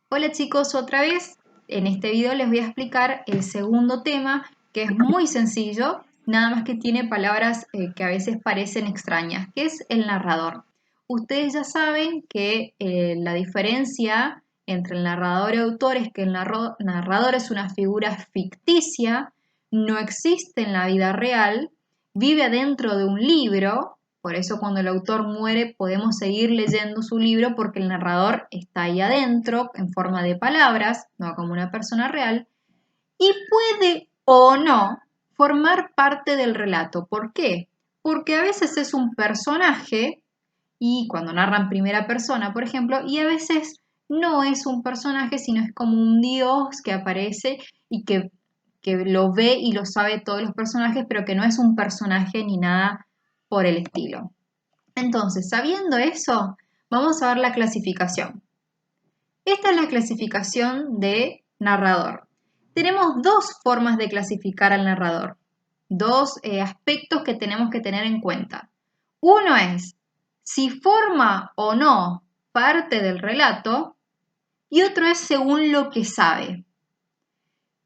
Hola chicos, otra vez. En este video les voy a explicar el segundo tema, que es muy sencillo, nada más que tiene palabras que a veces parecen extrañas, que es el narrador. Ustedes ya saben que la diferencia entre el narrador y autor es que el narrador es una figura ficticia, no existe en la vida real, vive adentro de un libro. Por eso cuando el autor muere podemos seguir leyendo su libro porque el narrador está ahí adentro en forma de palabras, no como una persona real, y puede o no formar parte del relato. ¿Por qué? Porque a veces es un personaje y cuando narra en primera persona, por ejemplo, y a veces no es un personaje, sino es como un dios que aparece y que lo ve y lo sabe todos los personajes, pero que no es un personaje ni nada por el estilo. Entonces, sabiendo eso, vamos a ver la clasificación. Esta es la clasificación de narrador. Tenemos dos formas de clasificar al narrador, dos aspectos que tenemos que tener en cuenta. Uno es si forma o no parte del relato y otro es según lo que sabe.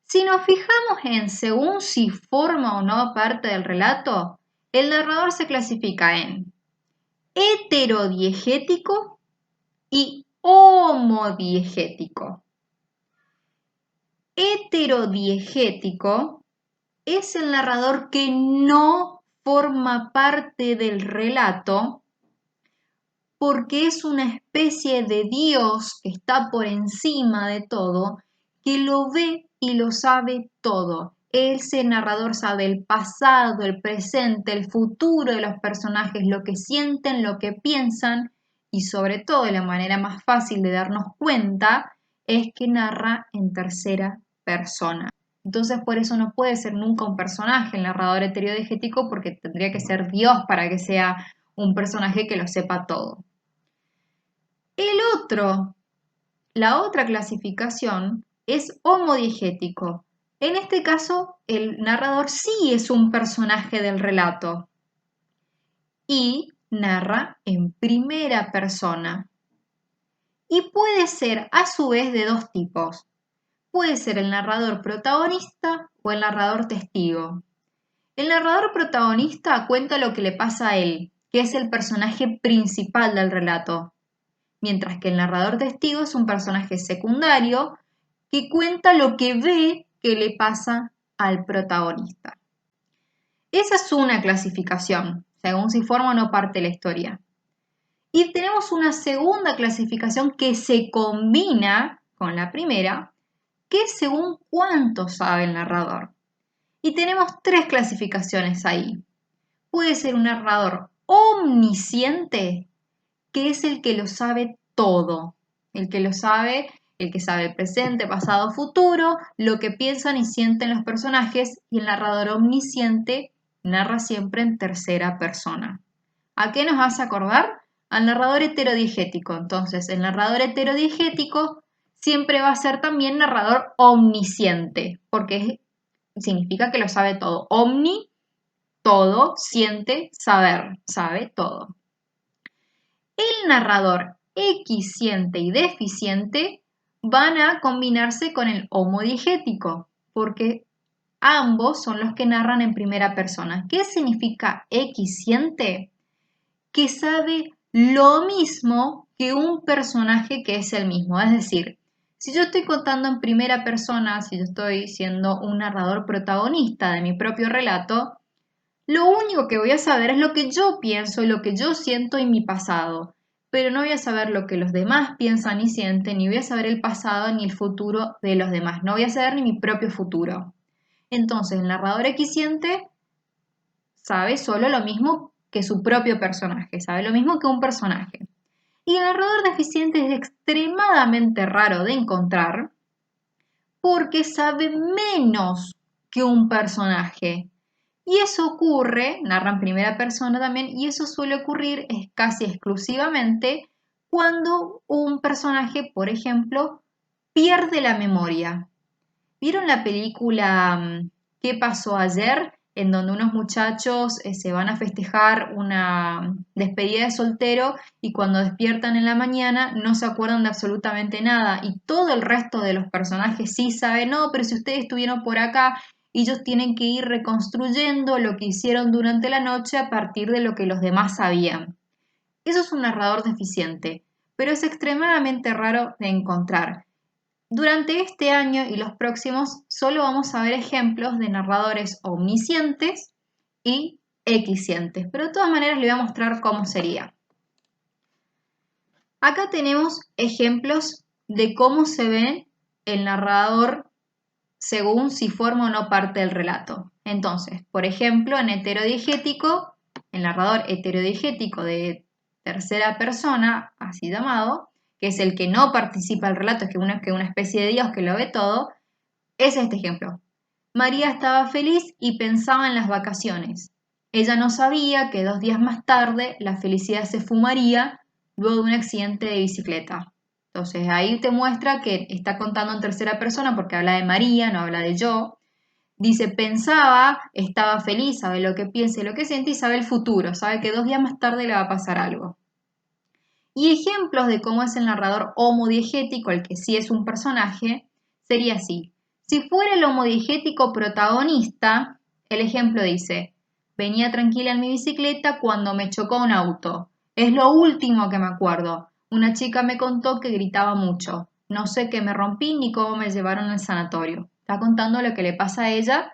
Si nos fijamos en según si forma o no parte del relato, el narrador se clasifica en heterodiegético y homodiegético. Heterodiegético es el narrador que no forma parte del relato porque es una especie de Dios que está por encima de todo, que lo ve y lo sabe todo. Ese narrador sabe el pasado, el presente, el futuro de los personajes, lo que sienten, lo que piensan y sobre todo la manera más fácil de darnos cuenta es que narra en tercera persona. Entonces por eso no puede ser nunca un personaje el narrador heterodiegético porque tendría que ser Dios para que sea un personaje que lo sepa todo. El otro, la otra clasificación es homodiegético. En este caso, el narrador sí es un personaje del relato y narra en primera persona. Y puede ser a su vez de dos tipos. Puede ser el narrador protagonista o el narrador testigo. El narrador protagonista cuenta lo que le pasa a él, que es el personaje principal del relato, mientras que el narrador testigo es un personaje secundario que cuenta lo que ve que le pasa al protagonista. Esa es una clasificación, según si forma o no parte de la historia. Y tenemos una segunda clasificación que se combina con la primera, que es según cuánto sabe el narrador. Y tenemos tres clasificaciones ahí. Puede ser un narrador omnisciente, que es el que lo sabe todo, el que lo sabe, el que sabe el presente, pasado, futuro, lo que piensan y sienten los personajes, y el narrador omnisciente narra siempre en tercera persona. ¿A qué nos hace acordar? Al narrador heterodiegético. Entonces, el narrador heterodiegético siempre va a ser también narrador omnisciente, porque significa que lo sabe todo. Omni, todo, siente, saber, sabe todo. El narrador equisciente y deficiente van a combinarse con el homodiegético, porque ambos son los que narran en primera persona. ¿Qué significa equisciente? Que sabe lo mismo que un personaje que es el mismo. Es decir, si yo estoy contando en primera persona, si yo estoy siendo un narrador protagonista de mi propio relato, lo único que voy a saber es lo que yo pienso, lo que yo siento en mi pasado, pero no voy a saber lo que los demás piensan y sienten, ni voy a saber el pasado ni el futuro de los demás, no voy a saber ni mi propio futuro. Entonces, el narrador equisciente sabe solo lo mismo que su propio personaje, sabe lo mismo que un personaje. Y el narrador deficiente es extremadamente raro de encontrar porque sabe menos que un personaje. Y eso ocurre, narra en primera persona también, y eso suele ocurrir casi exclusivamente cuando un personaje, por ejemplo, pierde la memoria. ¿Vieron la película ¿Qué pasó ayer? en donde unos muchachos se van a festejar una despedida de soltero y cuando despiertan en la mañana no se acuerdan de absolutamente nada y todo el resto de los personajes sí saben, no, pero si ustedes estuvieron por acá, ellos tienen que ir reconstruyendo lo que hicieron durante la noche a partir de lo que los demás sabían. Eso es un narrador deficiente, pero es extremadamente raro de encontrar. Durante este año y los próximos solo vamos a ver ejemplos de narradores omniscientes y equiscientes, pero de todas maneras les voy a mostrar cómo sería. Acá tenemos ejemplos de cómo se ve el narrador según si forma o no parte del relato. Entonces, por ejemplo, en heterodiegético, el narrador heterodiegético de tercera persona, así llamado, que es el que no participa del relato, es que una especie de Dios que lo ve todo, es este ejemplo. María estaba feliz y pensaba en las vacaciones. Ella no sabía que 2 días más tarde la felicidad se fumaría luego de un accidente de bicicleta. Entonces ahí te muestra que está contando en tercera persona porque habla de María, no habla de yo. Dice, pensaba, estaba feliz, sabe lo que piensa y lo que siente y sabe el futuro, sabe que 2 días más tarde le va a pasar algo. Y ejemplos de cómo es el narrador homodiegético, el que sí es un personaje, sería así. Si fuera el homodiegético protagonista, el ejemplo dice, venía tranquila en mi bicicleta cuando me chocó un auto. Es lo último que me acuerdo. Una chica me contó que gritaba mucho. No sé qué me rompí ni cómo me llevaron al sanatorio. Está contando lo que le pasa a ella,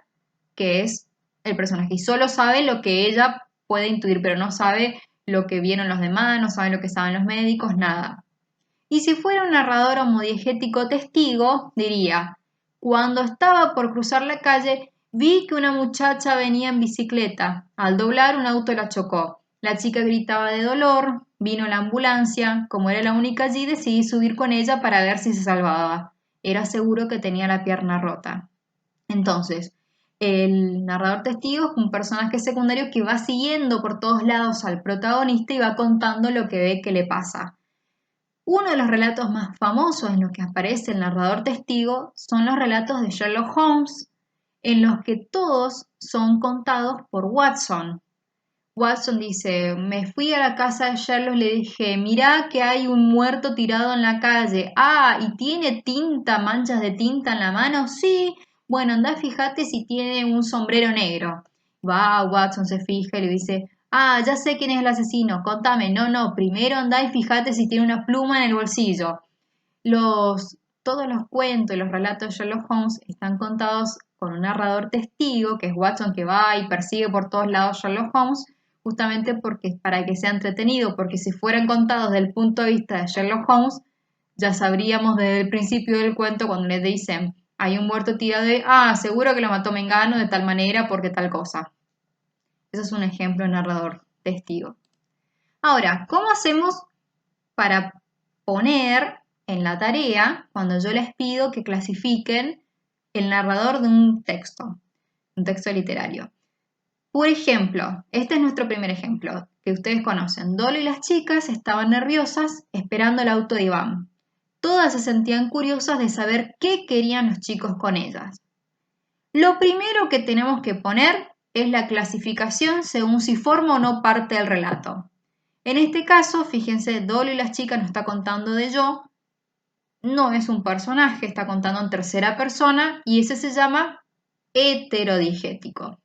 que es el personaje. Y solo sabe lo que ella puede intuir, pero no sabe lo que vieron los demás, no saben lo que saben los médicos, nada. Y si fuera un narrador homodiegético testigo, diría, cuando estaba por cruzar la calle, vi que una muchacha venía en bicicleta. Al doblar, un auto la chocó. La chica gritaba de dolor, vino la ambulancia. Como era la única allí, decidí subir con ella para ver si se salvaba. Era seguro que tenía la pierna rota. Entonces, el narrador testigo es un personaje secundario que va siguiendo por todos lados al protagonista y va contando lo que ve que le pasa. Uno de los relatos más famosos en los que aparece el narrador testigo son los relatos de Sherlock Holmes, en los que todos son contados por Watson. Watson dice, me fui a la casa de Sherlock y le dije, mirá que hay un muerto tirado en la calle. Ah, ¿y tiene tinta, manchas de tinta en la mano? Sí. Bueno, anda, fíjate si tiene un sombrero negro. Va, Watson se fija y le dice, ah, ya sé quién es el asesino, contame. No, no, primero anda y fíjate si tiene una pluma en el bolsillo. Todos los cuentos y los relatos de Sherlock Holmes están contados con un narrador testigo, que es Watson, que va y persigue por todos lados a Sherlock Holmes, justamente porque para que sea entretenido, porque si fueran contados desde el punto de vista de Sherlock Holmes, ya sabríamos desde el principio del cuento cuando les dicen, hay un muerto tirado de, ah, seguro que lo mató Mengano de tal manera porque tal cosa. Eso es un ejemplo de narrador testigo. Ahora, ¿cómo hacemos para poner en la tarea cuando yo les pido que clasifiquen el narrador de un texto literario? Por ejemplo, este es nuestro primer ejemplo, que ustedes conocen. Dolly y las chicas estaban nerviosas esperando el auto de Iván. Todas se sentían curiosas de saber qué querían los chicos con ellas. Lo primero que tenemos que poner es la clasificación según si forma o no parte del relato. En este caso, fíjense, Dolly y las chicas no está contando de yo, no es un personaje, está contando en tercera persona y ese se llama heterodigético.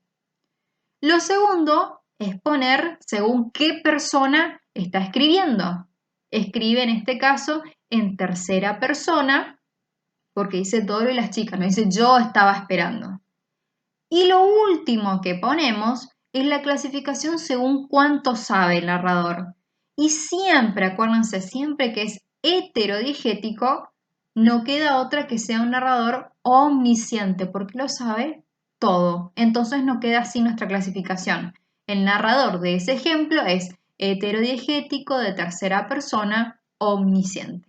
Lo segundo es poner según qué persona está escribiendo. Escribe en este caso en tercera persona porque dice Dolly y las chicas, no dice yo estaba esperando. Y lo último que ponemos es la clasificación según cuánto sabe el narrador. Y siempre, acuérdense, siempre que es heterodigético, no queda otra que sea un narrador omnisciente, porque lo sabe todo. Entonces no queda así nuestra clasificación. El narrador de ese ejemplo es heterodigético de tercera persona omnisciente.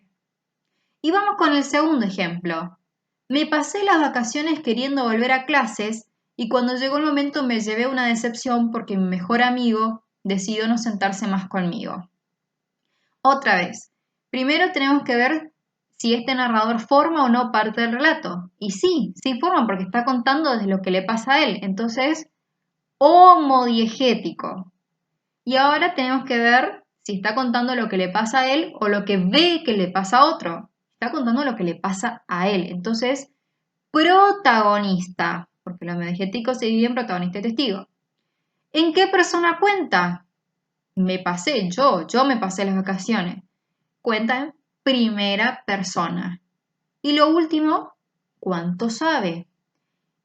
Y vamos con el segundo ejemplo. Me pasé las vacaciones queriendo volver a clases y cuando llegó el momento me llevé una decepción porque mi mejor amigo decidió no sentarse más conmigo. Otra vez, primero tenemos que ver si este narrador forma o no parte del relato. Y sí, sí forma porque está contando desde lo que le pasa a él. Entonces, homodiegético. Y ahora tenemos que ver si está contando lo que le pasa a él o lo que ve que le pasa a otro. Está contando lo que le pasa a él. Entonces, protagonista, porque los homodiegéticos se dividen en protagonista y testigo. ¿En qué persona cuenta? Yo me pasé las vacaciones. Cuenta en primera persona. Y lo último, ¿cuánto sabe?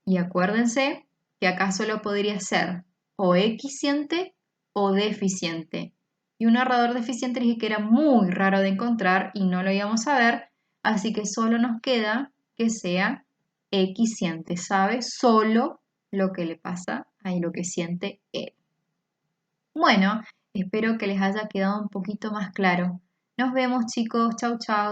Y acuérdense que acá solo podría ser o equisciente o deficiente. Y un narrador deficiente dije que era muy raro de encontrar y no lo íbamos a ver, así que solo nos queda que sea equisciente, sabe solo lo que le pasa y lo que siente él. Bueno, espero que les haya quedado un poquito más claro. Nos vemos chicos, chau chau.